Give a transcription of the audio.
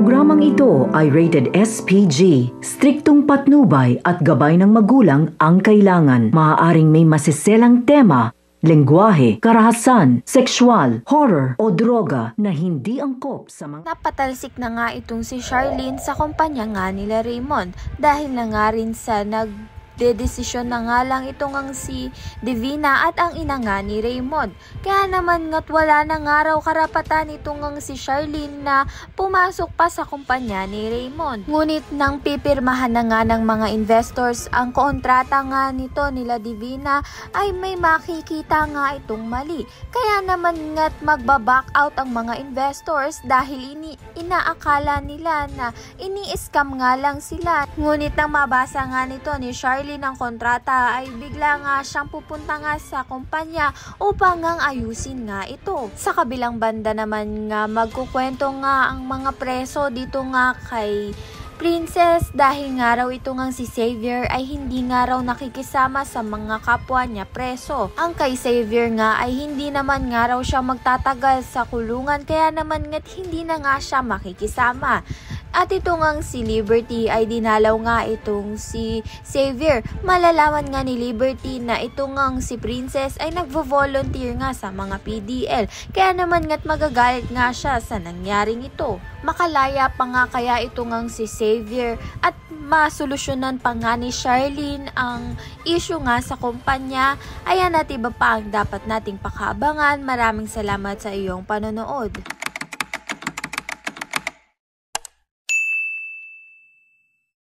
programang ito ay rated SPG. Striktong patnubay at gabay ng magulang ang kailangan. Maaaring may masiselang tema, lengguwahe, karahasan, sexual, horror o droga na hindi angkop sa mga... Napatalsik na nga itong si Charlene sa kumpanya nga nila Raymond dahil na nga rin sa nagdedesisyon na nga lang itong ang si Divina at ang ina nga ni Raymond. Kaya naman nga't wala na nga raw karapatan itong ang si Charlene na pumasok pa sa kumpanya ni Raymond. Ngunit nang pipirmahan na nga ng mga investors ang kontrata nga nito nila Divina ay may makikita nga itong mali. Kaya naman nga't magbaback out ang mga investors dahil inaakala nila na ini-scam nga lang sila. Ngunit nang mabasa nga nito ni Charlene ang kontrata ay bigla nga siyang pupunta nga sa kumpanya upang nga ayusin nga ito. Sa kabilang banda naman nga magkukwento nga ang mga preso dito nga kay Princess dahil nga raw ito nga si Xavier ay hindi nga raw nakikisama sa mga kapwa niya preso. Ang kay Xavier nga ay hindi naman nga raw siya magtatagal sa kulungan kaya naman nga't hindi na nga siya makikisama. At ito ngang si Liberty ay dinalaw nga itong si Xavier. Malalaman nga ni Liberty na ito ngang si Princess ay nagvo-volunteer nga sa mga PDL. Kaya naman nga't magagalit nga siya sa nangyaring ito. Makalaya pa nga kaya ito ngang si Xavier at masolusyonan pa nga ni Charlene ang issue nga sa kumpanya. Ayan at iba pa ang dapat nating pakaabangan. Maraming salamat sa iyong panonood.